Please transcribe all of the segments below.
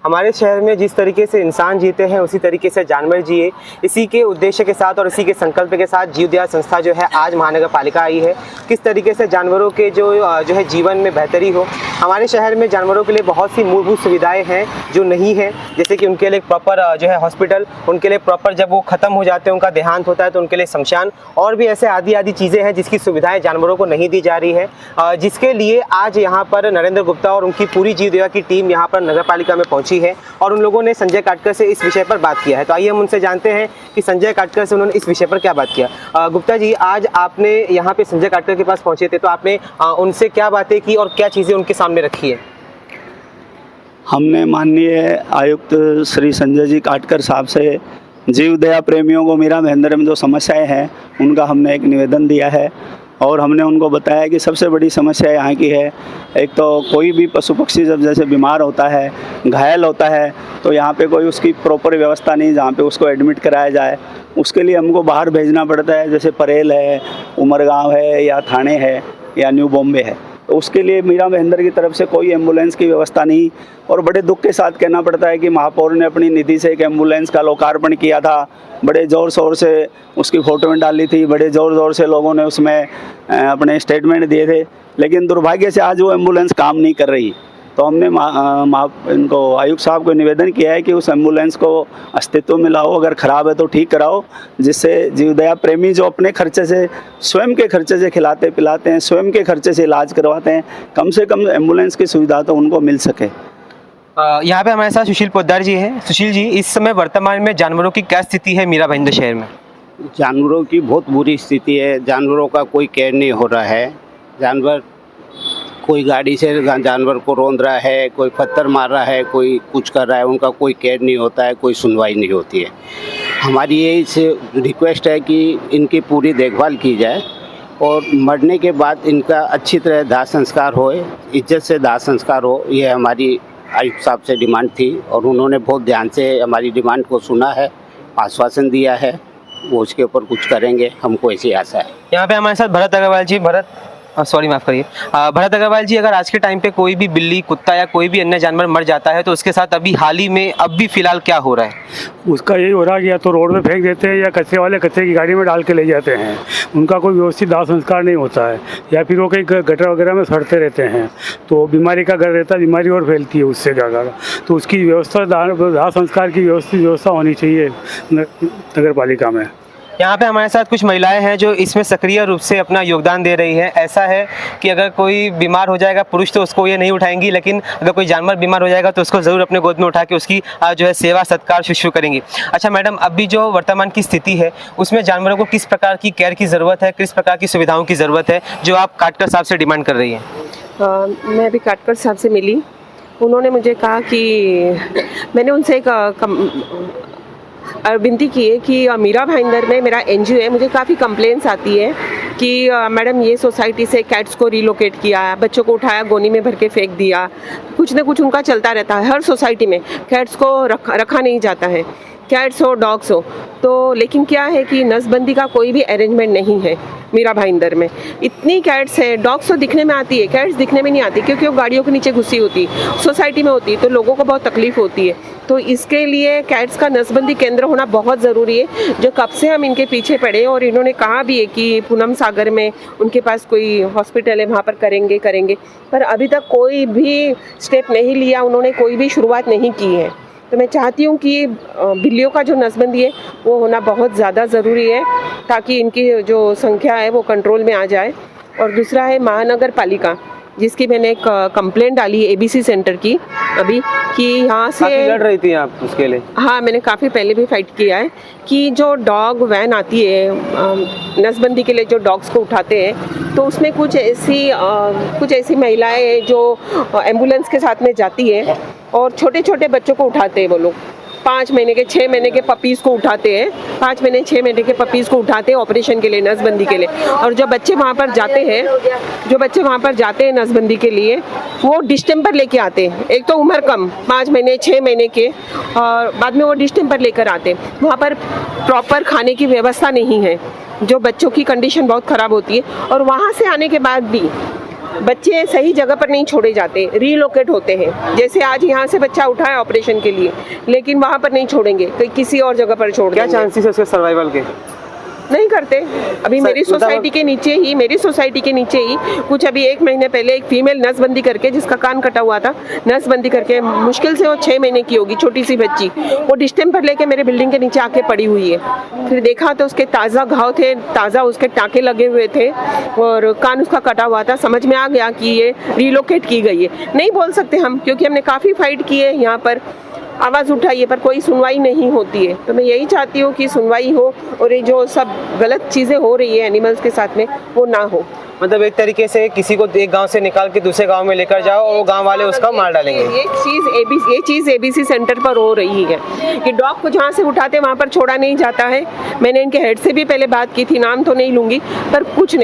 हमारे शहर में जिस तरीके से इंसान जीते हैं उसी तरीके से जानवर जिए, इसी के उद्देश्य के साथ और इसी के संकल्प के साथ जीवदया संस्था जो है आज महानगर पालिका आई है। किस तरीके से जानवरों के जो है जीवन में बेहतरी हो। हमारे शहर में जानवरों के लिए बहुत सी मूलभूत सुविधाएं हैं जो नहीं है, जैसे कि उनके लिए प्रॉपर जो है हॉस्पिटल, उनके लिए प्रॉपर जब वो ख़त्म हो जाते हैं, उनका देहांत होता है तो उनके लिए शमशान, और भी ऐसे आदि चीज़ें हैं जिसकी सुविधाएं जानवरों को नहीं दी जा रही है, जिसके लिए आज यहाँ पर नरेंद्र गुप्ता और उनकी पूरी जीवदया की टीम यहाँ पर नगर पालिका में पहुँची है और उन लोगों ने संजय काटकर से इस विषय पर बात किया है। तो आइए हम उनसे जानते हैं कि संजय काटकर से उन्होंने इस विषय पर क्या बात किया। गुप्ता जी, आज आपने यहाँ पे संजय काटकर के पास पहुँचे थे तो आपने उनसे क्या बातें की और क्या चीज़ें उनके सामने रखी है? हमने माननीय आयुक्त श्री संजय जी काटकर साहब से जीवदया प्रेमियों को मीरा भाईंदर में जो समस्याएं हैं उनका हमने एक निवेदन दिया है और हमने उनको बताया कि सबसे बड़ी समस्या यहाँ की है, एक तो कोई भी पशु पक्षी जब जैसे बीमार होता है, घायल होता है, तो यहाँ पे कोई उसकी प्रॉपर व्यवस्था नहीं जहाँ पे उसको एडमिट कराया जाए। उसके लिए हमको बाहर भेजना पड़ता है, जैसे परेल है, उमरगांव है या थाने है या न्यू बॉम्बे है। तो उसके लिए मीरा भाईंदर की तरफ से कोई एम्बुलेंस की व्यवस्था नहीं, और बड़े दुख के साथ कहना पड़ता है कि महापौर ने अपनी निधि से एक एम्बुलेंस का लोकार्पण किया था, बड़े ज़ोर शोर से उसकी फ़ोटो में डाली थी, बड़े ज़ोर से लोगों ने उसमें अपने स्टेटमेंट दिए थे, लेकिन दुर्भाग्य से आज वो एम्बुलेंस काम नहीं कर रही। तो हमने इनको आयुक्त साहब को निवेदन किया है कि उस एम्बुलेंस को अस्तित्व में लाओ, अगर ख़राब है तो ठीक कराओ, जिससे जीवदया प्रेमी जो अपने खर्चे से, स्वयं के खर्चे से खिलाते पिलाते हैं, स्वयं के खर्चे से इलाज करवाते हैं, कम से कम एम्बुलेंस की सुविधा तो उनको मिल सके। यहाँ पे हमारे साथ सुशील पोद्दार जी हैं। सुशील जी, इस समय वर्तमान में जानवरों की क्या स्थिति है मीरा भाईंदर शहर में? जानवरों की बहुत बुरी स्थिति है। जानवरों का कोई केयर नहीं हो रहा है। जानवर, कोई गाड़ी से जानवर को रौंद रहा है, कोई पत्थर मार रहा है, कोई कुछ कर रहा है, उनका कोई केयर नहीं होता है, कोई सुनवाई नहीं होती है। हमारी यही रिक्वेस्ट है कि इनकी पूरी देखभाल की जाए और मरने के बाद इनका अच्छी तरह दाह संस्कार हो, इज्जत से दाह संस्कार हो। ये हमारी आयुक्त साहब से डिमांड थी और उन्होंने बहुत ध्यान से हमारी डिमांड को सुना है, आश्वासन दिया है, वो उसके ऊपर कुछ करेंगे, हमको ऐसी आशा है। यहाँ पे हमारे साथ भरत अग्रवाल जी। माफ़ करिए, भरत अग्रवाल जी, अगर आज के टाइम पे कोई भी बिल्ली, कुत्ता या कोई भी अन्य जानवर मर जाता है तो उसके साथ अभी हाल ही में अब भी फिलहाल क्या हो रहा है? उसका यही हो रहा है कि या तो रोड में फेंक देते हैं या कचरे वाले कचरे की गाड़ी में डाल के ले जाते हैं। उनका कोई व्यवस्थित दाह संस्कार नहीं होता है, या फिर वो कहीं गटर वगैरह में सड़ते रहते हैं, तो बीमारी का घर रहता है, बीमारी और फैलती है उससे ज़्यादा। तो उसकी व्यवस्था, दाह संस्कार की व्यवस्थित व्यवस्था होनी चाहिए नगर पालिका में। यहाँ पे हमारे साथ कुछ महिलाएं हैं जो इसमें सक्रिय रूप से अपना योगदान दे रही है। ऐसा है कि अगर कोई बीमार हो जाएगा, पुरुष तो उसको ये नहीं उठाएंगी, लेकिन अगर कोई जानवर बीमार हो जाएगा तो उसको ज़रूर अपने गोद में उठा के उसकी जो है सेवा सत्कार शुश्रूषा करेंगी। अच्छा मैडम, अभी जो वर्तमान की स्थिति है उसमें जानवरों को किस प्रकार की केयर की ज़रूरत है, किस प्रकार की सुविधाओं की ज़रूरत है जो आप काटकर साहब से डिमांड कर रही हैं? मैं अभी काटकर साहब से मिली। उन्होंने मुझे कहा कि मैंने उनसे एक विनती की है कि मीरा भाईंदर में मेरा एनजीओ है, मुझे काफ़ी कंप्लेंट्स आती है कि मैडम ये सोसाइटी से कैट्स को रिलोकेट किया, बच्चों को उठाया, गोनी में भर के फेंक दिया, कुछ ना कुछ उनका चलता रहता है। हर सोसाइटी में कैट्स को रखा नहीं जाता है, कैट्स हो डॉग्स हो तो। लेकिन क्या है कि नसबंदी का कोई भी अरेंजमेंट नहीं है मीरा भाईंदर में। इतनी कैट्स है, डॉग्स तो दिखने में आती है, कैट्स दिखने में नहीं आती क्योंकि वो गाड़ियों के नीचे घुसी होती, सोसाइटी में होती, तो लोगों को बहुत तकलीफ होती है। तो इसके लिए कैट्स का नसबंदी केंद्र होना बहुत ज़रूरी है, जो कब से हम इनके पीछे पड़े। और इन्होंने कहा भी है कि पूनम सागर में उनके पास कोई हॉस्पिटल है, वहाँ पर करेंगे, पर अभी तक कोई भी स्टेप नहीं लिया, उन्होंने कोई भी शुरुआत नहीं की है। तो मैं चाहती हूँ कि बिल्लियों का जो नसबंदी है वो होना बहुत ज़्यादा ज़रूरी है ताकि इनकी जो संख्या है वो कंट्रोल में आ जाए। और दूसरा है महानगर पालिका, जिसकी मैंने एक कंप्लेंट डाली है एबीसी सेंटर की अभी, कि यहाँ से लड़ रही थी आप उसके लिए? हाँ, मैंने काफ़ी पहले भी फाइट किया है कि जो डॉग वैन आती है नसबंदी के लिए, जो डॉग्स को उठाते हैं, तो उसमें कुछ ऐसी महिलाएं हैं जो एम्बुलेंस के साथ में जाती है और छोटे छोटे बच्चों को उठाते हैं। वो लोग 5 महीने के 6 महीने के पपीज़ को उठाते हैं, 5 महीने 6 महीने के पपीज़ को उठाते हैं ऑपरेशन के लिए, नसबंदी के लिए। और जो बच्चे वहाँ पर जाते हैं नसबंदी के लिए, वो डिस्टेम्पर लेके आते हैं। एक तो उम्र कम 5 महीने 6 महीने के, और बाद में वो डिस्टेम्पर लेकर आते हैं। वहाँ पर प्रॉपर खाने की व्यवस्था नहीं है, जो बच्चों की कंडीशन बहुत ख़राब होती है। और वहाँ से आने के बाद भी बच्चे सही जगह पर नहीं छोड़े जाते, रीलोकेट होते हैं। जैसे आज यहाँ से बच्चा उठा है ऑपरेशन के लिए, लेकिन वहाँ पर नहीं छोड़ेंगे, तो किसी और जगह पर छोड़ क्या देंगे। चांसेस है उसके सर्वाइवल के? नहीं करते। अभी मेरी मतलब- सोसाइटी के नीचे ही कुछ अभी 1 महीने पहले एक फीमेल नसबंदी करके, जिसका कान कटा हुआ था, नसबंदी करके मुश्किल से वो 6 महीने की होगी, छोटी सी बच्ची, वो डिस्टेम्पर लेके मेरे बिल्डिंग के नीचे आके पड़ी हुई है। फिर देखा तो उसके ताज़ा घाव थे, ताज़ा उसके टाँके लगे हुए थे और कान उसका कटा हुआ था। समझ में आ गया कि ये रीलोकेट की गई है। नहीं बोल सकते हम, क्योंकि हमने काफ़ी फाइट की है, यहाँ पर आवाज़ उठाई है, पर कोई सुनवाई नहीं होती है। तो मैं यही चाहती हूँ कि सुनवाई हो और ये जो सब गलत चीज़ें हो रही है एनिमल्स के साथ में, वो ना हो। मतलब एक तरीके से किसी को एक गांव से निकाल के दूसरे गांव में लेकर जाओ और वो गांव वाले उसका मार डालेंगे। ये चीज़ एबीसी सेंटर पर हो रही है कि डॉग को जहाँ से उठाते वहाँ पर छोड़ा नहीं जाता है। मैंने इनके हेड से भी पहले बात की थी, नाम तो नहीं लूँगी, पर कुछ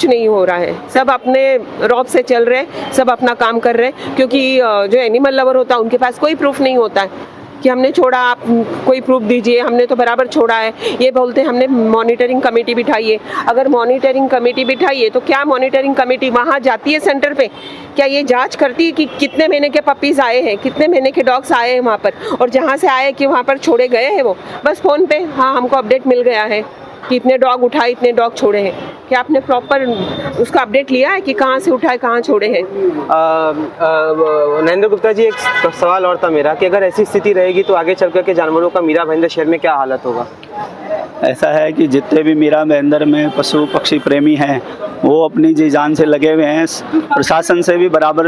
नहीं हो रहा है। सब अपने रौब से चल रहे हैं, सब अपना काम कर रहे हैं, क्योंकि जो एनिमल लवर होता है उनके पास कोई प्रूफ नहीं होता है कि हमने छोड़ा, आप कोई प्रूफ दीजिए, हमने तो बराबर छोड़ा है। ये बोलते हैं हमने मॉनिटरिंग कमेटी बिठाई है। अगर मॉनिटरिंग कमेटी बिठाई है तो क्या मॉनिटरिंग कमेटी वहाँ जाती है सेंटर पे? क्या ये जांच करती है कि कितने महीने के पपीज़ आए हैं, कितने महीने के डॉग्स आए हैं वहाँ पर, और जहाँ से आए कि वहाँ पर छोड़े गए हैं वो बस फ़ोन पे हाँ हमको अपडेट मिल गया है कि इतने डॉग उठाए, इतने डॉग छोड़े हैं। क्या आपने प्रॉपर उसका अपडेट लिया है कि कहाँ से उठाए, कहाँ छोड़े हैं? नरेंद्र गुप्ता जी, एक सवाल और था मेरा कि अगर ऐसी स्थिति रहेगी तो आगे चल करके जानवरों का मीरा भाईंदर शहर में क्या हालत होगा? ऐसा है कि जितने भी मीरा भाईंदर में पशु पक्षी प्रेमी हैं वो अपनी जी जान से लगे हुए हैं, प्रशासन से भी बराबर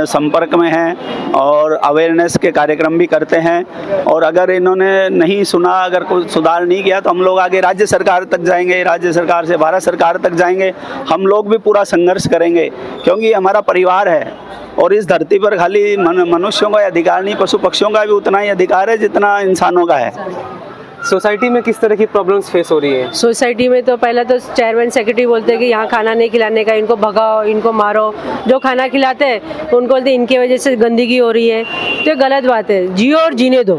संपर्क में हैं और अवेयरनेस के कार्यक्रम भी करते हैं। और अगर इन्होंने नहीं सुना, अगर कोई सुधार नहीं किया तो हम लोग आगे राज्य सरकार तक जाएंगे, राज्य सरकार से भारत सरकार तक जाएंगे। हम लोग भी पूरा संघर्ष करेंगे, क्योंकि ये हमारा परिवार है और इस धरती पर खाली मनुष्यों का अधिकार नहीं, पशु पक्षियों का भी उतना ही अधिकार है जितना इंसानों का है। सोसाइटी में किस तरह की प्रॉब्लम्स फेस हो रही है? सोसाइटी में तो पहले तो चेयरमैन सेक्रेटरी बोलते हैं कि यहाँ खाना नहीं खिलाने का, इनको भगाओ, इनको मारो। जो खाना खिलाते हैं उनको बोलते हैं इनकी वजह से गंदगी हो रही है। तो ये गलत बात है। जियो और जीने दो,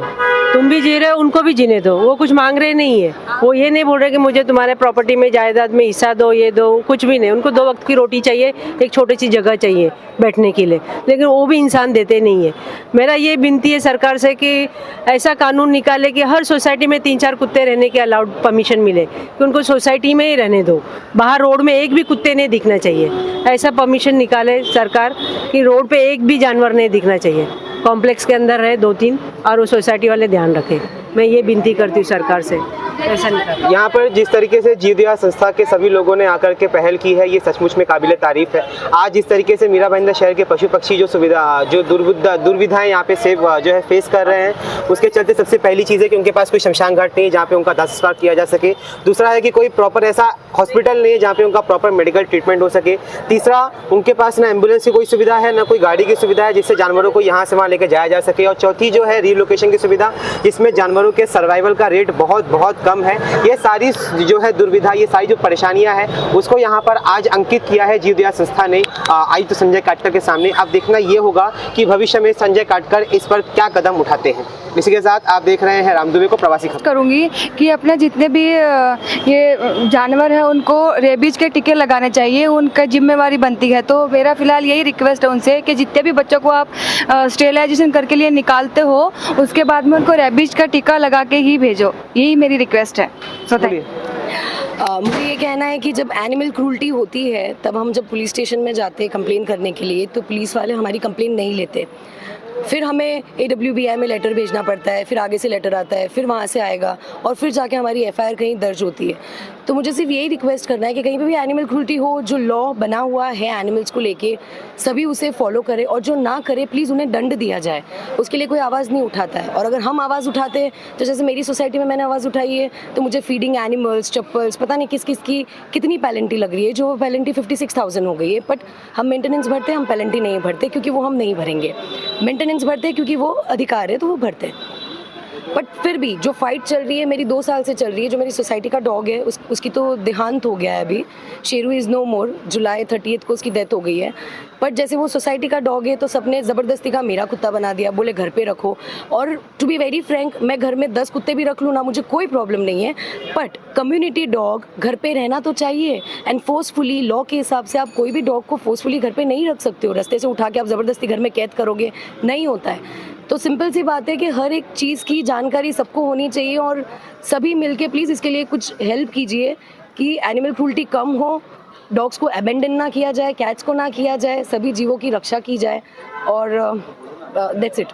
तुम भी जी रहे हो, उनको भी जीने दो। वो कुछ मांग रहे नहीं है, वो ये नहीं बोल रहे कि मुझे तुम्हारे प्रॉपर्टी में जायदाद में हिस्सा दो, ये दो, कुछ भी नहीं। उनको 2 वक्त की रोटी चाहिए, एक छोटी सी जगह चाहिए बैठने के लिए, लेकिन वो भी इंसान देते नहीं है। मेरा ये विनती है सरकार से कि ऐसा कानून निकाले कि हर सोसाइटी में 3-4 कुत्ते रहने के अलाउड परमिशन मिले, कि उनको सोसाइटी में ही रहने दो। बाहर रोड में एक भी कुत्ते नहीं दिखना चाहिए, ऐसा परमिशन निकाले सरकार कि रोड पे एक भी जानवर नहीं दिखना चाहिए। कॉम्प्लेक्स के अंदर रहे 2-3 और वो सोसाइटी वाले ध्यान रखें। मैं ये विनती करती हूँ सरकार से, ऐसा नहीं करना। यहाँ पर जिस तरीके से जीव दया संस्था के सभी लोगों ने आकर के पहल की है, ये सचमुच में काबिले तारीफ है। आज जिस तरीके से मीरा भाईंदर शहर के पशु पक्षी जो दुर्विधाएं यहाँ पे जो है फेस कर रहे हैं, उसके चलते सबसे पहली चीज़ है कि उनके पास कोई शमशान घाट नहीं है जहाँ पे उनका दाह संस्कार किया जा सके। दूसरा है कि कोई प्रॉपर ऐसा हॉस्पिटल नहीं है जहाँ पे उनका प्रॉपर मेडिकल ट्रीटमेंट हो सके। तीसरा, उनके पास ना एम्बुलेंस की कोई सुविधा है, ना कोई गाड़ी की सुविधा है जिससे जानवरों को यहाँ से वहाँ लेकर जाया जा सके। और चौथी जो है रीलोकेशन की सुविधा, जिसमें जानवरों के सर्वाइवल का रेट बहुत कम है। ये सारी जो है दुर्विधा, ये सारी जो परेशानियां हैं, उसको यहाँ पर आज अंकित किया है जीव दया संस्था ने आयुक्त तो संजय काटकर के सामने। अब देखना ये होगा कि भविष्य में संजय काटकर इस पर क्या कदम उठाते हैं। इसी के साथ आप देख रहे हैं राम दुबे को, प्रवासी खबर। करूँगी कि अपने जितने भी ये जानवर हैं उनको रेबीज के टीके लगाने चाहिए, उनका जिम्मेवारी बनती है। तो मेरा फिलहाल यही रिक्वेस्ट है उनसे कि जितने भी बच्चों को आप स्टेरिलाइजेशन करके लिए निकालते हो, उसके बाद में उनको रेबीज का टीका लगा के ही भेजो। यही मेरी रिक्वेस्ट है। मुझे ये कहना है कि जब एनिमल क्रूल्टी होती है तब हम जब पुलिस स्टेशन में जाते हैं कंप्लेन करने के लिए, तो पुलिस वाले हमारी कंप्लेन नहीं लेते। फिर हमें AWBI में लेटर भेजना पड़ता है, फिर आगे से लेटर आता है, फिर वहाँ से आएगा और फिर जाके हमारी FIR कहीं दर्ज होती है। तो मुझे सिर्फ यही रिक्वेस्ट करना है कि कहीं पे भी एनिमल क्रूल्टी हो, जो लॉ बना हुआ है एनिमल्स को लेके, सभी उसे फॉलो करें, और जो ना करे प्लीज़ उन्हें दंड दिया जाए। उसके लिए कोई आवाज़ नहीं उठाता है, और अगर हम आवाज़ उठाते हैं, तो जैसे मेरी सोसाइटी में मैंने आवाज़ उठाई है, तो मुझे फीडिंग एनिमल्स, चप्पल्स, पता नहीं किस किस की कितनी पेनल्टी लग रही है, जो पेनल्टी 56,000 हो गई है। बट हम मेंटेनेंस भरते हैं, हम पेनल्टी नहीं भरते, क्योंकि वो हम नहीं भरेंगे। मेंटेनेंस भरते हैं क्योंकि वो अधिकार है, तो वो भरते हैं। बट फिर भी जो फाइट चल रही है मेरी 2 साल से चल रही है, जो मेरी सोसाइटी का डॉग है उसकी तो देहांत हो गया है अभी, शेरू इज़ नो मोर, जुलाई 30 को उसकी डेथ हो गई है। बट जैसे वो सोसाइटी का डॉग है तो सबने ज़बरदस्ती का मेरा कुत्ता बना दिया, बोले घर पे रखो। और टू बी वेरी फ्रैंक, मैं घर में 10 कुत्ते भी रख लूँ ना, मुझे कोई प्रॉब्लम नहीं है, बट कम्युनिटी डॉग घर पे रहना तो चाहिए। एंड फोर्सफुली लॉ के हिसाब से आप कोई भी डॉग को फोर्सफुली घर पे नहीं रख सकते हो, रास्ते से उठा के आप ज़बरदस्ती घर में कैद करोगे, नहीं होता है। तो सिंपल सी बात है कि हर एक चीज़ की जानकारी सबको होनी चाहिए और सभी मिलके प्लीज़ इसके लिए कुछ हेल्प कीजिए कि एनिमल क्रूल्टी कम हो, डॉग्स को अबेंडन ना किया जाए, कैट्स को ना किया जाए, सभी जीवों की रक्षा की जाए। और दैट्स इट।